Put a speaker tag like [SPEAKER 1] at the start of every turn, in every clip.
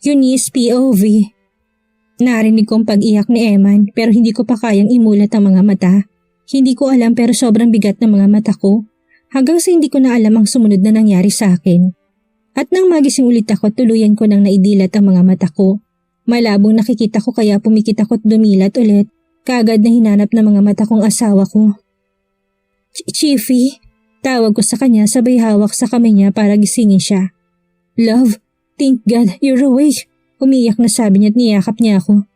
[SPEAKER 1] Eunice POV. Narinig ko ang pag-iyak ni Eman pero hindi ko pa kayang imulat ang mga mata. Hindi ko alam pero sobrang bigat ng mga mata ko. Hanggang sa hindi ko na alam ang sumunod na nangyari sa akin. At nang magising ulit ako, tuluyan ko nang naidilat ang mga mata ko. Malabong nakikita ko kaya pumikit ako at dumilat ulit. Kaagad na hinanap ng mga mata kong asawa ko. Chiefy? Tawag ko sa kanya sabay hawak sa kamay niya para gisingin siya. Love, thank God you're awake. Umiyak na sabi niya at niyakap niya ako.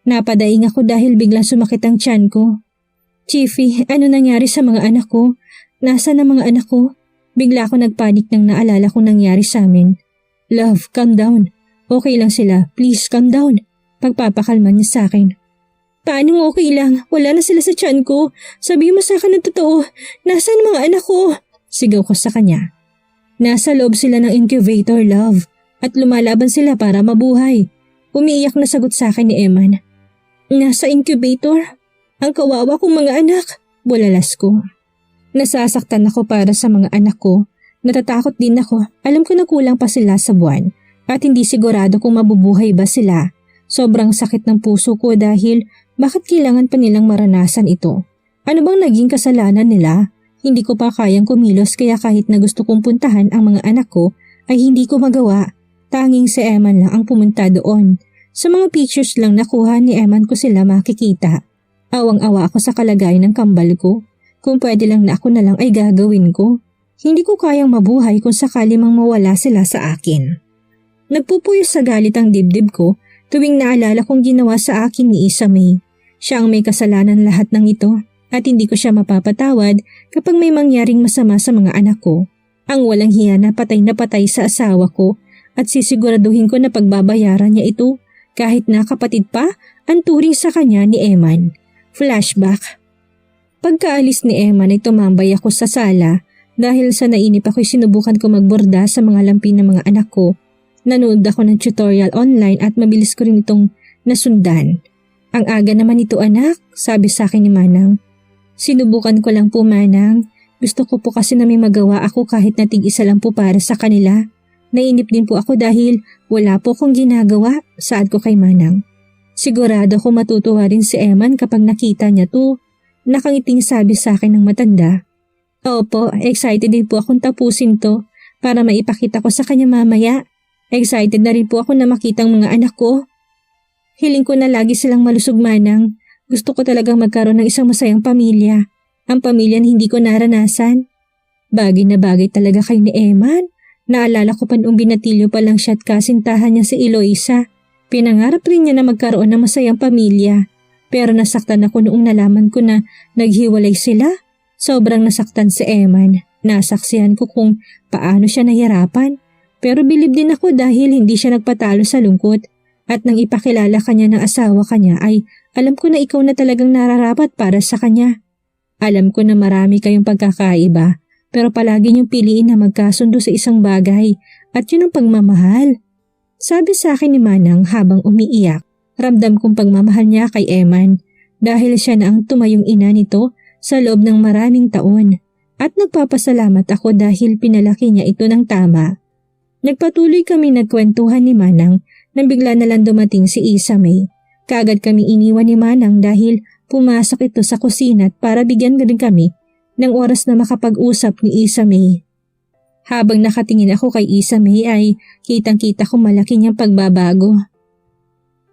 [SPEAKER 1] Napadaing ako dahil biglang sumakit ang tiyan ko. Chiefy, ano nangyari sa mga anak ko? Nasaan ang mga anak ko? Bigla ako nagpanik nang naalala kong nangyari sa amin. Love, calm down. Okay lang sila. Please, calm down. Pagpapakalma niya sa akin. Paano okay lang? Wala na sila sa tiyan ko. Sabihin mo sa akin ng totoo. Nasaan ang mga anak ko? Sigaw ko sa kanya. Nasa loob sila ng incubator, love. At lumalaban sila para mabuhay. Umiiyak na sagot sa akin ni Eman. Nasa incubator? Ang kawawa kong mga anak. Bulalas ko. Nasasaktan ako para sa mga anak ko. Natatakot din ako. Alam ko na kulang pa sila sa buwan. At hindi sigurado kung mabubuhay ba sila. Sobrang sakit ng puso ko dahil bakit kailangan pa nilang maranasan ito? Ano bang naging kasalanan nila? Hindi ko pa kayang kumilos kaya kahit na gusto kong puntahan ang mga anak ko ay hindi ko magawa. Tanging si Eman lang ang pumunta doon. Sa mga pictures lang nakuha ni Eman ko sila makikita. Awang-awa ako sa kalagayan ng kambal ko. Kung pwede lang na ako na lang ay gagawin ko. Hindi ko kayang mabuhay kung sakali mang mawala sila sa akin. Nagpupuyos sa galit ang dibdib ko tuwing naalala kong ginawa sa akin ni Issa May. Siya ang may kasalanan lahat ng ito at hindi ko siya mapapatawad kapag may mangyaring masama sa mga anak ko. Ang walang hiya na patay sa asawa ko. At sisiguraduhin ko na pagbabayaran niya ito kahit na kapatid pa ang turing sa kanya ni Eman. Flashback. Pagkaalis ni Eman ay tumambay ako sa sala dahil sa nainip ako'y sinubukan ko magborda sa mga lampi ng mga anak ko. Nanood ako ng tutorial online at mabilis ko rin itong nasundan. Ang aga naman ito anak, sabi sa akin ni Manang. Sinubukan ko lang po Manang. Gusto ko po kasi na may magawa ako kahit na tig-isa lang po para sa kanila. Nainip din po ako dahil wala po akong ginagawa, saad ko kay Manang. Sigurado ko matutuwa rin si Eman kapag nakita niya to. Nakangiting sabi sa akin ng matanda. Opo, excited din po akong tapusin to para maipakita ko sa kanya mamaya. Excited na rin po ako na makita ang mga anak ko. Hiling ko na lagi silang malusog Manang. Gusto ko talagang magkaroon ng isang masayang pamilya. Ang pamilya na hindi ko naranasan. Bagay na bagay talaga kay ni Eman. Naalala ko pa noong binatilyo pa lang siya at kasintahan niya si Eloisa. Pinangarap rin niya na magkaroon ng masayang pamilya. Pero nasaktan ako noong nalaman ko na naghiwalay sila. Sobrang nasaktan si Eman. Nasaksihan ko kung paano siya nahirapan. Pero bilib din ako dahil hindi siya nagpatalo sa lungkot. At nang ipakilala kanya ng asawa kanya ay alam ko na ikaw na talagang nararapat para sa kanya. Alam ko na marami kayong pagkakaiba. Pero palagi niyong piliin na magkasundo sa isang bagay at yun ang pagmamahal. Sabi sa akin ni Manang habang umiiyak, ramdam kong pagmamahal niya kay Eman dahil siya na ang tumayong ina nito sa loob ng maraming taon at nagpapasalamat ako dahil pinalaki niya ito ng tama. Nagpatuloy kami nagkwentuhan ni Manang nang bigla na lang dumating si Issa May. Kaagad kami iniwan ni Manang dahil pumasok ito sa kusina para bigyan rin kami ng oras na makapag-usap ni Issa May. Habang nakatingin ako kay Issa May ay kitang-kita ko malaki niyang pagbabago.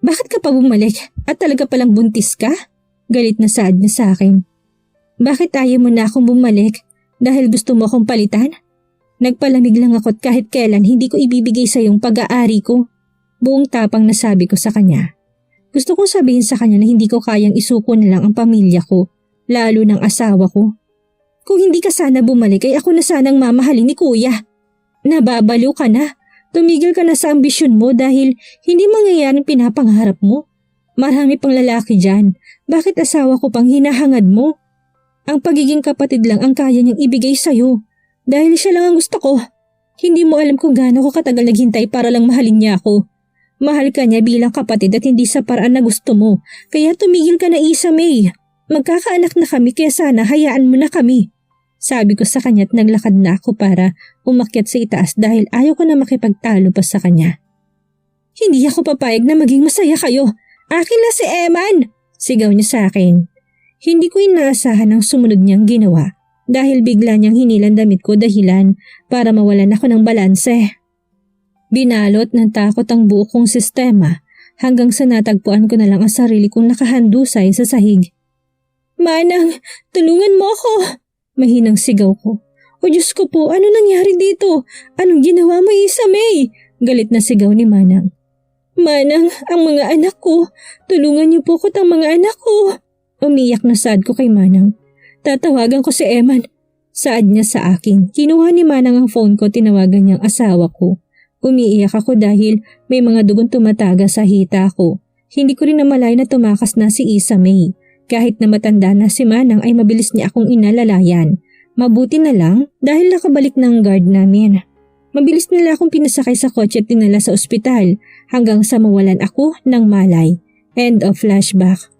[SPEAKER 1] Bakit ka pa bumalik at talaga palang buntis ka? Galit na saad niya sa akin. Bakit ayaw mo na akong bumalik dahil gusto mo akong palitan? Nagpalamig lang ako at kahit kailan hindi ko ibibigay sa iyong pag-aari ko. Buong tapang nasabi ko sa kanya. Gusto kong sabihin sa kanya na hindi ko kayang isuko na lang ang pamilya ko, lalo ng asawa ko. Kung hindi ka sana bumalik ay ako na sanang mamahalin ni Kuya. Nababaliw ka na. Tumigil ka na sa ambisyon mo dahil hindi mangyayaring pinapangarap mo. Marami pang lalaki dyan. Bakit asawa ko pang hinahangad mo? Ang pagiging kapatid lang ang kaya niyang ibigay sa'yo. Dahil siya lang ang gusto ko. Hindi mo alam kung gaano ko katagal naghintay para lang mahalin niya ako. Mahal ka niya bilang kapatid at hindi sa paraan na gusto mo. Kaya tumigil ka na Issa May. Magkakaanak na kami kaya sana hayaan mo na kami. Sabi ko sa kanya at naglakad na ako para umakyat sa itaas dahil ayaw ko na makipagtalo pa sa kanya. Hindi ako papayag na maging masaya kayo. Akin na si Eman! Sigaw niya sa akin. Hindi ko inaasahan ang sumunod niyang ginawa dahil bigla niyang hinilan damit ko dahilan para mawalan ako ng balanse. Binalot ng takot ang buo kong sistema hanggang sa natagpuan ko na lang ang sarili kong nakahandusay sa sahig. Manang, tulungan mo ako! Mahinang sigaw ko. O Diyos ko po, ano nangyari dito? Anong ginawa mo, Isa May? Galit na sigaw ni Manang. Manang, ang mga anak ko. Tulungan niyo po ko ang mga anak ko. Umiyak na saad ko kay Manang. Tatawagan ko si Eman. Saad niya sa akin. Kinuha ni Manang ang phone ko, tinawagan niyang asawa ko. Umiiyak ako dahil may mga dugong tumataga sa hita ko. Hindi ko rin namalay na tumakas na si Isa May. Kahit na matanda na si Manang ay mabilis niya akong inalalayan. Mabuti na lang dahil nakabalik ng guard namin. Mabilis nila akong pinasakay sa kotse at dinala sa ospital hanggang sa mawalan ako ng malay. End of flashback.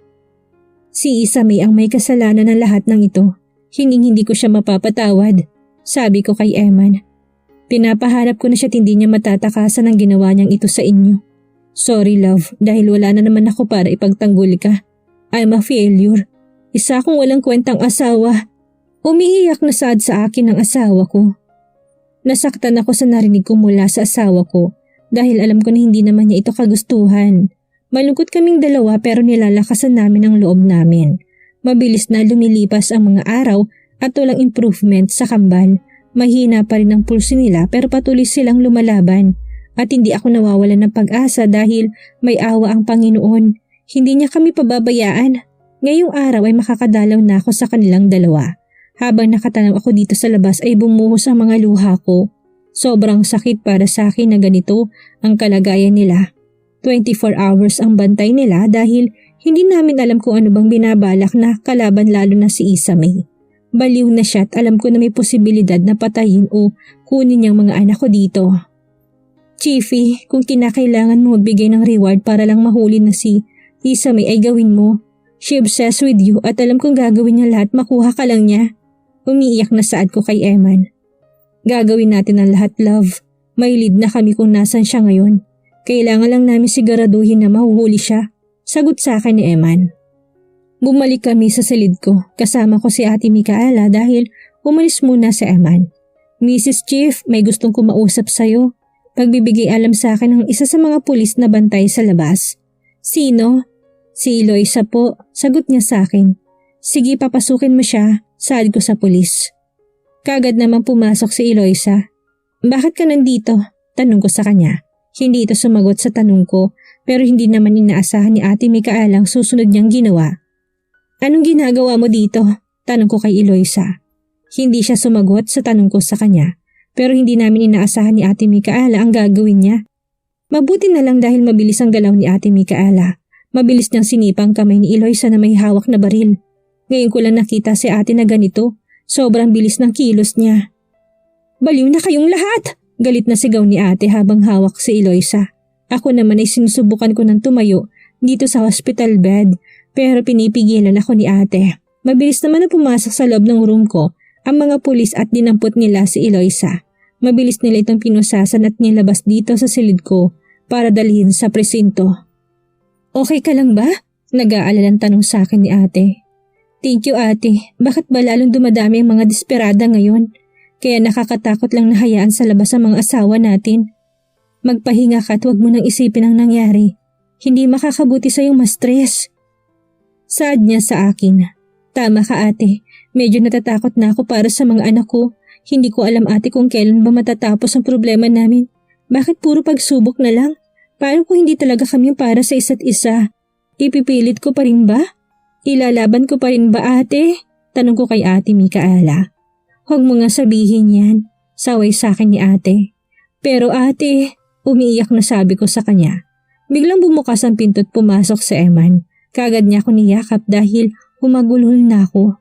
[SPEAKER 1] Si Isa May ang may kasalanan ng lahat ng ito. Hindi ko siya mapapatawad. Sabi ko kay Eman. Pinapaharap ko na siya at hindi niya matatakasan ang ginawa niyang ito sa inyo. Sorry love dahil wala na naman ako para ipagtanggol ka. I'm a failure. Isa akong walang kwentang asawa. Umiiyak na saad sa akin ang asawa ko. Nasaktan ako sa narinig ko mula sa asawa ko dahil alam ko na hindi naman niya ito kagustuhan. Malungkot kaming dalawa pero nilalakasan namin ang loob namin. Mabilis na lumilipas ang mga araw at walang improvement sa kambal. Mahina pa rin ang pulso nila pero patuloy silang lumalaban. At hindi ako nawawalan ng pag-asa dahil may awa ang Panginoon. Hindi niya kami pababayaan. Ngayong araw ay makakadalaw na ako sa kanilang dalawa. Habang nakatanaw ako dito sa labas ay bumuhos ang mga luha ko. Sobrang sakit para sa akin na ganito ang kalagayan nila. 24 hours ang bantay nila dahil hindi namin alam kung ano bang binabalak na kalaban lalo na si Isa May. Baliw na siya at alam ko na may posibilidad na patayin o kunin niyang mga anak ko dito. Chiefy, kung kinakailangan mo magbigay ng reward para lang mahuli na si Isa May ay gawin mo. She obsessed with you at alam kong gagawin niya lahat makuha ka lang niya. Umiiyak na saad ko kay Eman. Gagawin natin ang lahat, love. May lead na kami kung nasan siya ngayon. Kailangan lang namin siguraduhin na mahuhuli siya. Sagot sa akin ni Eman. Bumalik kami sa silid ko. Kasama ko si Ate Micaela dahil umalis muna si Eman. Mrs. Chief, may gustong kumausap sa'yo. Pagbibigay alam sa akin ng isa sa mga pulis na bantay sa labas. Sino? Si Eloisa po. Sagot niya sa akin. Sige, papasukin mo siya. Saad ko sa pulis. Kagad naman pumasok si Eloisa. Bakit ka nandito? Tanong ko sa kanya. Hindi ito sumagot sa tanong ko pero hindi naman inaasahan ni Ate Micaela ang susunod niyang ginawa. Anong ginagawa mo dito? Tanong ko kay Eloisa. Hindi siya sumagot sa tanong ko sa kanya pero hindi namin inaasahan ni Ate Micaela ang gagawin niya. Mabuti na lang dahil mabilis ang galaw ni Ate Micaela. Mabilis niyang sinipang kamay ni Eloisa na may hawak na baril. Ngayon ko lang nakita si ate na ganito. Sobrang bilis ng kilos niya. Baliw na kayong lahat! Galit na sigaw ni ate habang hawak si Eloisa. Ako naman ay sinusubukan ko ng tumayo dito sa hospital bed pero pinipigilan ako ni ate. Mabilis naman na pumasok sa loob ng room ko ang mga pulis at dinampot nila si Eloisa. Mabilis nila itong pinusasan at nilabas dito sa silid ko para dalhin sa presinto. Okay ka lang ba? Nag-aalalang tanong sa akin ni ate. Thank you ate, bakit ba lalong dumadami ang mga desperada ngayon? Kaya nakakatakot lang na hayaan sa labas ang mga asawa natin. Magpahinga ka at huwag mo nang isipin ang nangyari. Hindi makakabuti sa iyong ma-stress. Saad niya sa akin. Tama ka ate, medyo natatakot na ako para sa mga anak ko. Hindi ko alam ate kung kailan ba matatapos ang problema namin. Bakit puro pagsubok na lang? Paano kung hindi talaga kami para sa isa't isa? Ipipilit ko pa rin ba? Ilalaban ko pa rin ba ate? Tanong ko kay Ate Micaela. Huwag mo nga sabihin yan. Saway sa akin ni ate. Pero ate, umiiyak na sabi ko sa kanya. Biglang bumukas ang pinto at pumasok si Eman. Kagad niya ako niyakap dahil humagulhol na ako.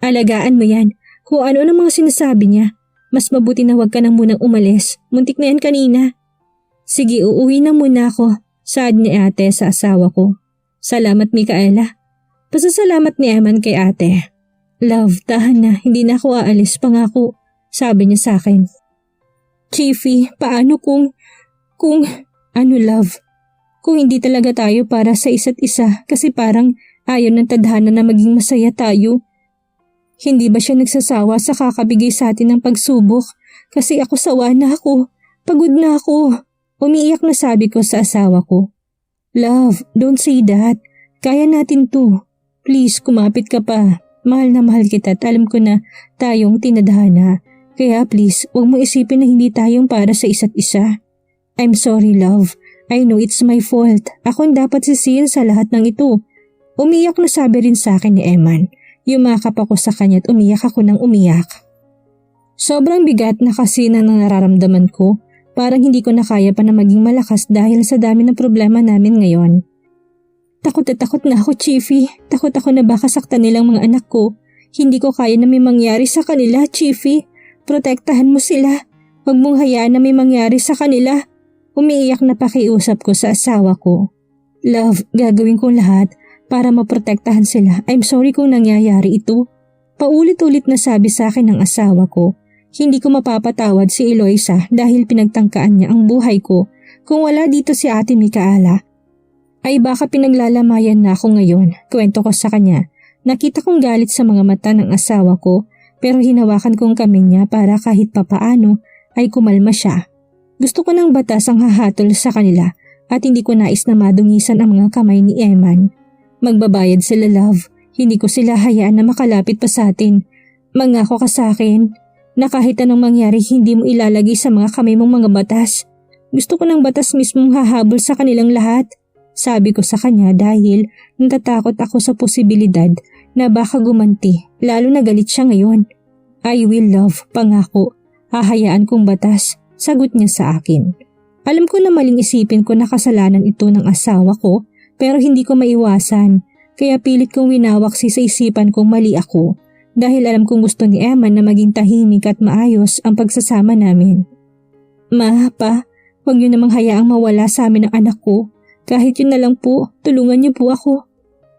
[SPEAKER 1] Alagaan mo yan. Kung ano ang mga sinasabi niya. Mas mabuti na huwag ka nang munang umalis. Muntik na yan kanina. Sige, uuwi na muna ako. Saad ni ate sa asawa ko. Salamat Micaela. Pasasalamat ni Eman kay ate. Love, tahan na. Hindi na ako aalis, pangako. Sabi niya sa akin. Chiefy, paano kung... Ano love? Kung hindi talaga tayo para sa isa't isa kasi parang ayaw ng tadhana na maging masaya tayo. Hindi ba siya nagsasawa sa kakabigay sa atin ng pagsubok? Kasi ako sawa na ako. Pagod na ako. Umiiyak na sabi ko sa asawa ko. Love, don't say that. Kaya natin to. Please, kumapit ka pa. Mahal na mahal kita at alam ko na tayong tinadhana. Kaya please, huwag mo isipin na hindi tayong para sa isa't isa. I'm sorry, love. I know it's my fault. Ako ang dapat sisihin sa lahat ng ito. Umiyak na sabi rin sa akin ni Eman. Yumakap ako sa kanya at umiyak ako ng umiyak. Sobrang bigat na kasi na nararamdaman ko. Parang hindi ko na kaya pa na maging malakas dahil sa dami ng problema namin ngayon. Takot na ako, Chiefy. Takot ako na baka saktan nilang mga anak ko. Hindi ko kaya na may mangyari sa kanila, Chiefy. Protektahan mo sila. Huwag mong hayaan na may mangyari sa kanila. Umiiyak na pakiusap ko sa asawa ko. Love, gagawin ko lahat para maprotektahan sila. I'm sorry kung nangyayari ito. Paulit-ulit na sabi sa akin ng asawa ko. Hindi ko mapapatawad si Eloisa dahil pinagtangkaan niya ang buhay ko. Kung wala dito si Ate Micaela, ay baka pinaglalamayan na ako ngayon. Kwento ko sa kanya. Nakita kong galit sa mga mata ng asawa ko pero hinawakan kong kamay niya para kahit papaano ay kumalma siya. Gusto ko ng batas ang hahatol sa kanila at hindi ko nais na madungisan ang mga kamay ni Eman. Magbabayad sila, love. Hindi ko sila hayaan na makalapit pa sa atin. Mangako ka sa akin na kahit anong mangyari hindi mo ilalagay sa mga kamay mong mga batas. Gusto ko ng batas mismong hahabol sa kanilang lahat. Sabi ko sa kanya dahil natatakot ako sa posibilidad na baka gumanti lalo na galit siya ngayon. I will, love. Pangako. Hahayaan kong batas. Sagot niya sa akin. Alam ko na maling isipin ko na kasalanan ito ng asawa ko pero hindi ko maiwasan kaya pilit kong winawaksi sa isipan kong mali ako dahil alam kong gusto ni Eman na maging tahimik at maayos ang pagsasama namin. Ma, pa, huwag niyo namang hayaang mawala sa amin ang anak ko. Kahit yun na lang po, tulungan niyo po ako.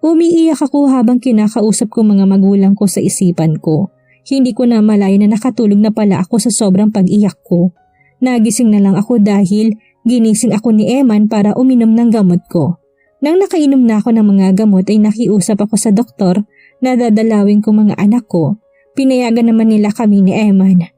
[SPEAKER 1] Umiiyak ako habang kinakausap ko mga magulang ko sa isipan ko. Hindi ko na malay na nakatulog na pala ako sa sobrang pag-iyak ko. Nagising na lang ako dahil ginising ako ni Eman para uminom ng gamot ko. Nang nakainom na ako ng mga gamot ay nakiusap ako sa doktor na dadalawin ko mga anak ko. Pinayagan naman nila kami ni Eman.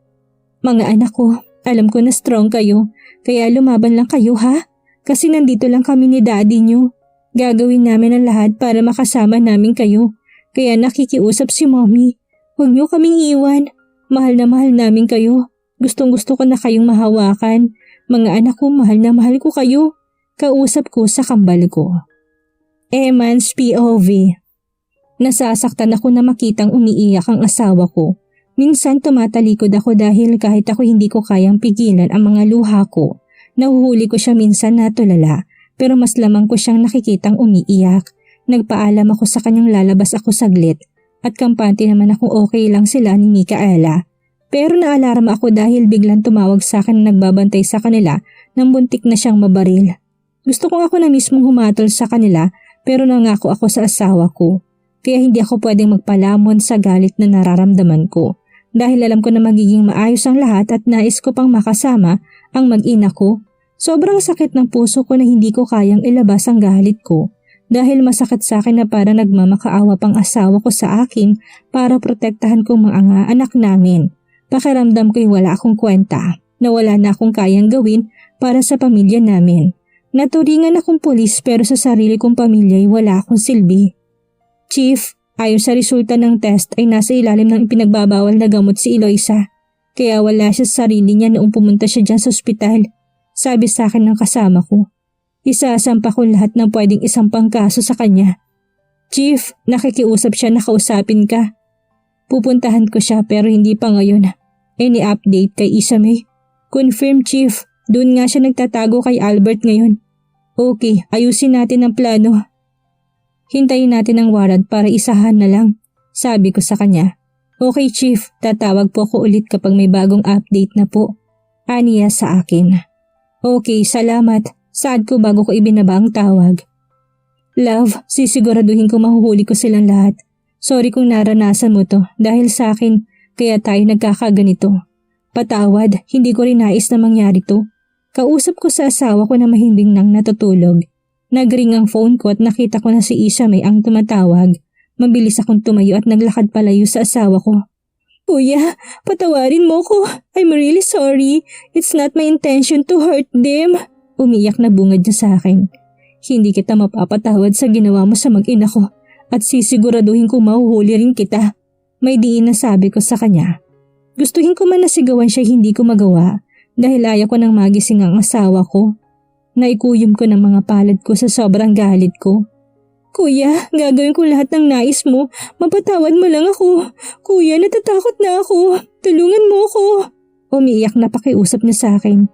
[SPEAKER 1] Mga anak ko, alam ko na strong kayo, kaya lumaban lang kayo ha? Kasi nandito lang kami ni daddy nyo. Gagawin namin ang lahat para makasama namin kayo. Kaya nakikiusap si mommy. Huwag nyo kaming iwan. Mahal na mahal namin kayo. Gustong-gusto ko na kayong mahawakan. Mga anak ko, mahal na mahal ko kayo. Kausap ko sa kambal ko. Eman's POV. Nasasaktan ako na makitang umiiyak ang asawa ko. Minsan tumatalikod ako dahil kahit ako hindi ko kayang pigilan ang mga luha ko. Nahuhuli ko siya minsan na tulala pero mas lamang ko siyang nakikitang umiiyak. Nagpaalam ako sa kanyang lalabas ako saglit at kampante naman akong okay lang sila ni Micaela. Pero naalarma ako dahil biglang tumawag sa akin na nagbabantay sa kanila nang buntik na siyang mabaril. Gusto kong ako na mismong humatol sa kanila pero nangako ako sa asawa ko. Kaya hindi ako pwedeng magpalamon sa galit na nararamdaman ko. Dahil alam ko na magiging maayos ang lahat at nais ko pang makasama ang mag-ina ko. Sobrang sakit ng puso ko na hindi ko kayang ilabas ang galit ko. Dahil masakit sa akin na parang nagmamakaawa pang asawa ko sa akin para protektahan ko mga anak namin. Pakiramdam ko'y wala akong kwenta, na wala na akong kayang gawin para sa pamilya namin. Naturingan akong pulis pero sa sarili kong pamilya'y wala akong silbi. Chief, ayon sa resulta ng test ay nasa ilalim ng ipinagbabawal na gamot si Eloisa. Kaya wala siya sa sarili niya noong pumunta siya dyan sa ospital. Sabi sa akin ng kasama ko. Isasampa ko lahat ng pwedeng isampang kaso sa kanya. Chief, nakikiusap siya na kausapin ka. Pupuntahan ko siya pero hindi pa ngayon. Any update kay Isame? Confirm, Chief. Doon nga siya nagtatago kay Albert ngayon. Okay, ayusin natin ang plano. Hintayin natin ang warrant para isahan na lang. Sabi ko sa kanya. Okay, Chief. Tatawag po ako ulit kapag may bagong update na po. Aniya sa akin. Okay, salamat. Saad ko bago ko ibinaba ang tawag. Love, sisiguraduhin ko mahuhuli ko silang lahat. Sorry kung naranasan mo to dahil sa akin kaya tayo nagkakaganito. Patawad, hindi ko rin nais na mangyari to. Kausap ko sa asawa ko na mahimbing nang natutulog. Nagring ang phone ko at nakita ko na si Isame ang tumatawag. Mabilis akong tumayo at naglakad palayo sa asawa ko. Kuya, patawarin mo ko. I'm really sorry. It's not my intention to hurt them. Umiyak na bungad niya sa akin. Hindi kita mapapatawad sa ginawa mo sa mag-ina ko at sisiguraduhin kong mahuhuli rin kita. May diin na sabi ko sa kanya. Gustuhin ko man nasigawan siya hindi ko magawa dahil ayaw ko nang magising ang asawa ko. Naikuyom ko ng mga palad ko sa sobrang galit ko. Kuya, gagawin ko lahat ng nais mo. Mapatawad mo lang ako. Kuya, natatakot na ako. Tulungan mo ako. Umiiyak na pakiusap niya sa akin.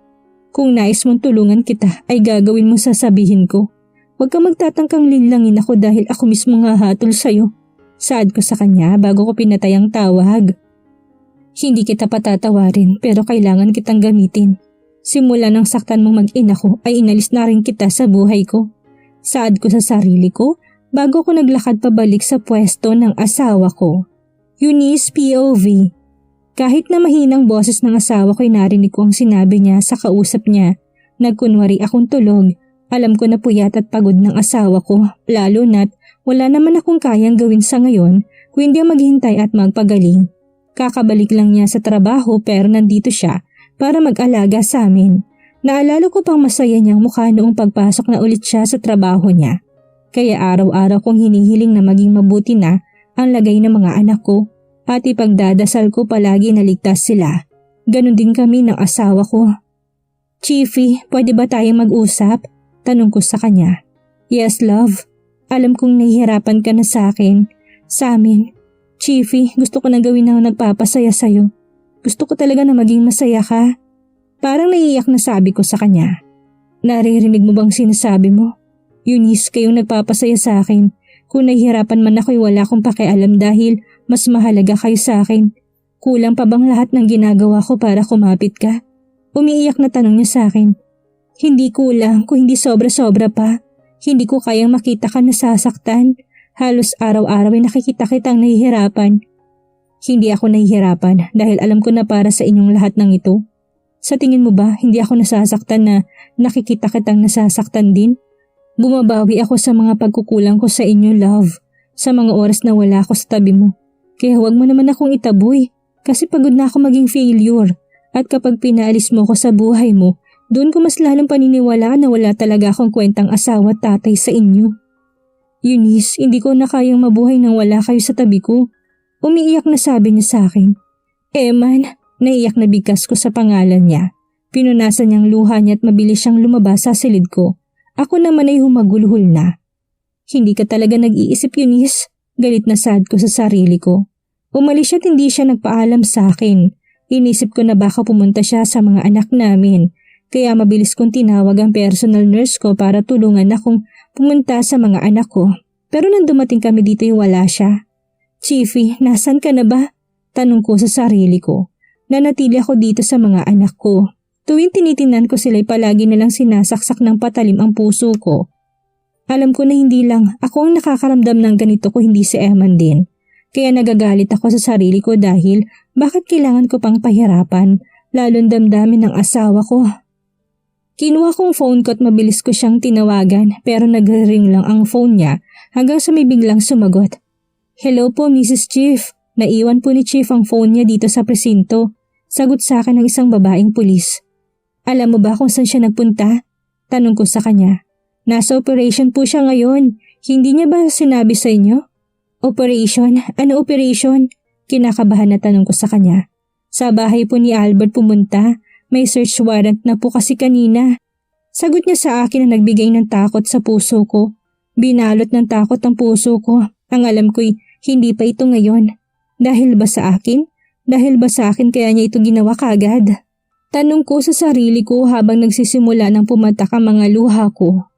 [SPEAKER 1] Kung nais mong tulungan kita ay gagawin mo sasabihin ko. Huwag kang magtatangkang linlangin ako dahil ako mismo hahatol sa'yo. Saad ko sa kanya bago ko pinatay ang tawag. Hindi kita patatawarin pero kailangan kitang gamitin. Simula nang saktan mong mag-ina ko ay inalis na rin kita sa buhay ko. Saad ko sa sarili ko bago ko naglakad pabalik sa pwesto ng asawa ko. Eunice POV. Kahit na mahinang boses ng asawa ko ay narinig ko ang sinabi niya sa kausap niya. Nagkunwari akong tulog. Alam ko na puyat at pagod ng asawa ko, lalo na't wala naman akong kayang gawin sa ngayon kundi ang maghintay at magpagaling. Kakabalik lang niya sa trabaho pero nandito siya para mag-alaga sa amin. Naalala ko pang masaya niyang mukha noong pagpasok na ulit siya sa trabaho niya. Kaya araw-araw kong hinihiling na maging mabuti na ang lagay ng mga anak ko at ipagdadasal ko palagi na ligtas sila. Ganon din kami ng asawa ko. Chiefy, pwede ba tayong mag-usap? Tanong ko sa kanya. Yes, love. Alam kong nahihirapan ka na sa akin. Sa amin. Chiefy, gusto ko na gawin na nagpapasaya sa'yo. Gusto ko talaga na maging masaya ka. Parang naiiyak na sabi ko sa kanya. Naririnig mo bang sinasabi mo? Eunice, kayong nagpapasaya sa akin. Kung nahihirapan man ako'y wala akong pakialam dahil mas mahalaga kayo sa akin. Kulang pa bang lahat ng ginagawa ko para kumapit ka? Umiiyak na tanong niya sa akin. Hindi kulang, kung hindi sobra-sobra pa. Hindi ko kayang makita ka nasasaktan. Halos araw-araw ay nakikita kitang nahihirapan. Hindi ako nahihirapan dahil alam ko na para sa inyong lahat ng ito. Sa tingin mo ba hindi ako nasasaktan na nakikita kitang nasasaktan din? Bumabawi ako sa mga pagkukulang ko sa inyo, love. Sa mga oras na wala ako sa tabi mo. Kaya huwag mo naman akong itaboy kasi pagod na ako maging failure. At kapag pinaalis mo ko sa buhay mo, doon ko mas lalong paniniwalaan na wala talaga akong kwentang asawa at tatay sa inyo. Eunice, hindi ko na kayang mabuhay nang wala kayo sa tabi ko. Umiiyak na sabi niya sa akin. Eman, naiyak na bigkas ko sa pangalan niya. Pinunasan niyang luha niya at mabilis siyang lumabas sa silid ko. Ako naman ay humagulhol na. Hindi ka talaga nag-iisip, Eunice. Galit na sad ko sa sarili ko. Umalis siya at hindi siya nagpaalam sa akin. Inisip ko na baka pumunta siya sa mga anak namin. Kaya mabilis kong tinawag ang personal nurse ko para tulungan akong pumunta sa mga anak ko. Pero nang dumating kami dito ay wala siya. Chiefy, nasan ka na ba? Tanong ko sa sarili ko. Nanatili ako dito sa mga anak ko. Tuwing tinitingnan ko sila'y palagi nilang sinasaksak ng patalim ang puso ko. Alam ko na hindi lang ako ang nakakaramdam ng ganito ko hindi si Eman din. Kaya nagagalit ako sa sarili ko dahil bakit kailangan ko pang pahirapan, lalong damdamin ng asawa ko. Kinuha kong phone ko at mabilis ko siyang tinawagan pero nagre-ring lang ang phone niya hanggang sa may biglang sumagot. Hello po, Mrs. Chief. Naiwan po ni Chief ang phone niya dito sa presinto. Sagot sa akin ng isang babaeng pulis. Alam mo ba kung saan siya nagpunta? Tanong ko sa kanya. Nasa operation po siya ngayon. Hindi niya ba sinabi sa inyo? Operation? Ano operation? Kinakabahan na tanong ko sa kanya. Sa bahay po ni Albert pumunta. May search warrant na po kasi kanina. Sagot niya sa akin na nagbigay ng takot sa puso ko. Binalot ng takot ang puso ko. Ang alam ko'y hindi pa ito ngayon. Dahil ba sa akin? Dahil ba sa akin kaya niya ito ginawa kagad? Tanong ko sa sarili ko habang nagsisimula ng pumatak ang mga luha ko.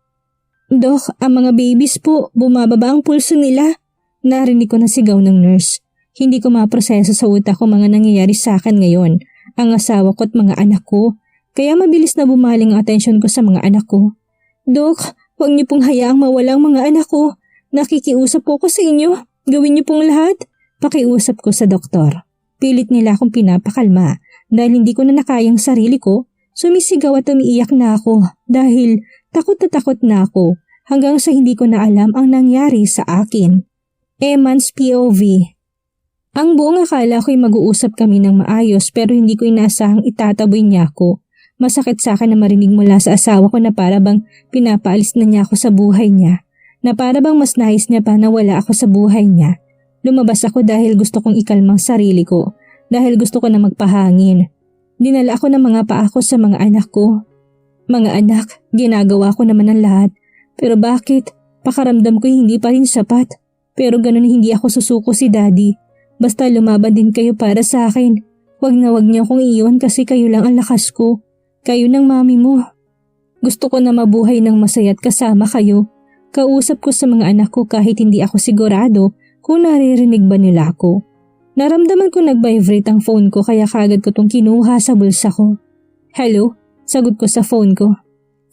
[SPEAKER 1] Dok, ang mga babies po, bumababa ang pulso nila. Narinig ko na sigaw ng nurse. Hindi ko maproseso sa utak ko mga nangyayari sa akin ngayon. Ang asawa ko at mga anak ko. Kaya mabilis na bumaling ang atensyon ko sa mga anak ko. Dok, huwag niyo pong hayaang mawala ang mga anak ko. Nakikiusap po ko sa inyo. Gawin niyo pong lahat. Pakiusap ko sa doktor. Pilit nila akong pinapakalma. Dahil hindi ko na nakayang sarili ko, sumisigaw at umiiyak na ako dahil takot na ako hanggang sa hindi ko na alam ang nangyari sa akin. Eman's POV. Ang buong akala ko'y mag-uusap kami ng maayos pero hindi ko inaasahang itataboy niya ako. Masakit sa akin na marinig mula sa asawa ko na para bang pinapaalis na niya ako sa buhay niya. Na para bang mas nais niya pa na wala ako sa buhay niya. Lumabas ako dahil gusto kong ikalmang sarili ko. Dahil gusto ko na magpahangin. Dinala ako ng mga paa ko sa mga anak ko. Mga anak, ginagawa ko naman ang lahat. Pero bakit? Pakaramdam ko hindi pa rin sapat. Pero ganun hindi ako susuko si Daddy. Basta lumaban din kayo para sa akin. Wag niyo akong iyon kasi kayo lang ang lakas ko. Kayo ng mami mo. Gusto ko na mabuhay ng masaya at kasama kayo. Kausap ko sa mga anak ko kahit hindi ako sigurado kung naririnig ba nila ako. Naramdaman ko nag-vibrate ang phone ko kaya kagad ko tong kinuha sa bulsa ko. Hello? Sagot ko sa phone ko.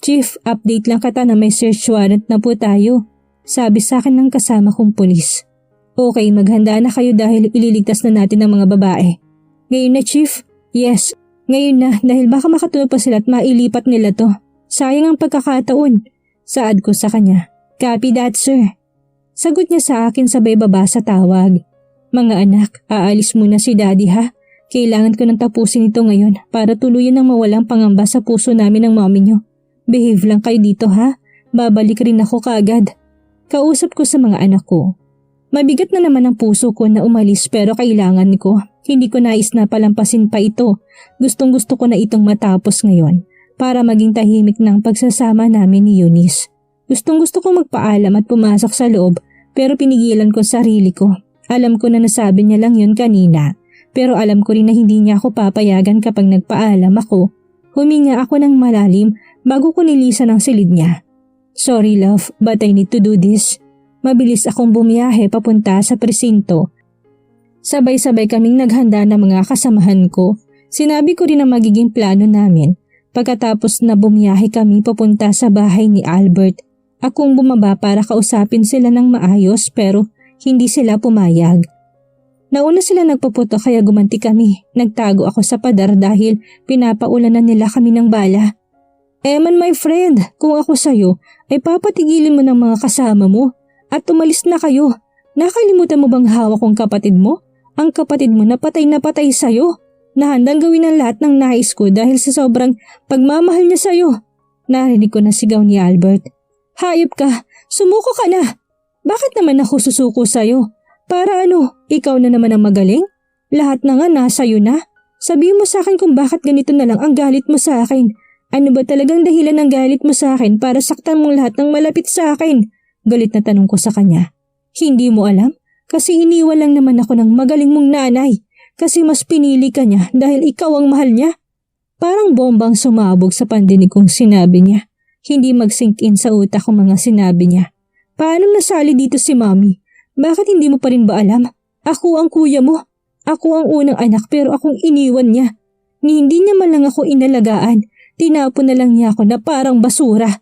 [SPEAKER 1] Chief, update lang kita na may search warrant na po tayo. Sabi sa akin ng kasama kong pulis. Okay, maghanda na kayo dahil ililigtas na natin ang mga babae. Ngayon na, Chief? Yes, ngayon na dahil baka makatulog pa sila at mailipat nila to. Sayang ang pagkakataon. Saad ko sa kanya. Copy that, sir. Sagot niya sa akin sabay baba sa tawag. Mga anak, aalis muna si Daddy ha. Kailangan ko nang tapusin ito ngayon para tuluyan ng mawalang pangamba sa puso namin ng mommy niyo. Behave lang kayo dito ha. Babalik rin ako kaagad. Kausap ko sa mga anak ko. Mabigat na naman ang puso ko na umalis pero kailangan ko. Hindi ko nais na palampasin pa ito. Gustong gusto ko na itong matapos ngayon para maging tahimik ng pagsasama namin ni Eunice. Gustong gusto kong magpaalam at pumasok sa loob pero pinigilan ko sarili ko. Alam ko na nasabi niya lang yun kanina pero alam ko rin na hindi niya ako papayagan kapag nagpaalam ako. Huminga ako ng malalim bago ko nilisan ang silid niya. Sorry love, but I need to do this. Mabilis akong bumiyahe papunta sa presinto. Sabay-sabay kaming naghanda ng mga kasamahan ko. Sinabi ko rin ang magiging plano namin. Pagkatapos na bumiyahe kami papunta sa bahay ni Albert. Akong bumaba para kausapin sila ng maayos pero hindi sila pumayag. Nauna sila nagpaputo kaya gumanti kami. Nagtago ako sa pader dahil pinapaulanan nila kami ng bala. Eman my friend, kung ako sa'yo ay papatigilin mo ng mga kasama mo at umalis na kayo. Nakalimutan mo bang hawak kong kapatid mo? Ang kapatid mo na patay sa'yo. Na handang gawin ang lahat ng nais ko dahil sa sobrang pagmamahal niya sa'yo. Narinig ko na sigaw ni Albert. Hayop ka, sumuko ka na. Bakit naman ako susuko sa'yo? Para ano, ikaw na naman ang magaling? Lahat na nga nasa'yo na. Sabihin mo sa akin kung bakit ganito na lang ang galit mo sa akin. Ano ba talagang dahilan ng galit mo sa akin para saktan mong lahat ng malapit sa akin? Galit na tanong ko sa kanya. Hindi mo alam? Kasi iniwan lang naman ako ng magaling mong nanay. Kasi mas pinili ka niya dahil ikaw ang mahal niya. Parang bombang sumabog sa pandinig kong sinabi niya. Hindi mag-sink in sa utak ko mga sinabi niya. Paano nasali dito si Mommy? Bakit hindi mo pa rin ba alam? Ako ang kuya mo. Ako ang unang anak pero akong iniwan niya. Ni hindi niya man lang ako inalagaan. Tinapon na lang niya ako na parang basura.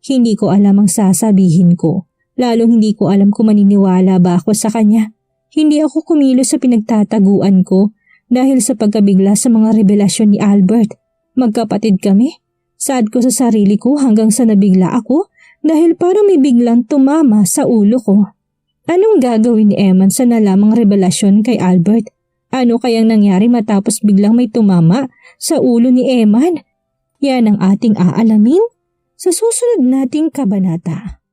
[SPEAKER 1] Hindi ko alam ang sasabihin ko. Lalong hindi ko alam kung maniniwala ba ako sa kanya. Hindi ako kumilos sa pinagtataguan ko dahil sa pagkabigla sa mga revelasyon ni Albert. Magkapatid kami. Sad ko sa sarili ko hanggang sa nabigla ako dahil parang may biglang tumama sa ulo ko. Anong gagawin ni Eman sa nalamang revelasyon kay Albert? Ano kayang nangyari matapos biglang may tumama sa ulo ni Eman? Yan ang ating aalamin sa susunod nating kabanata.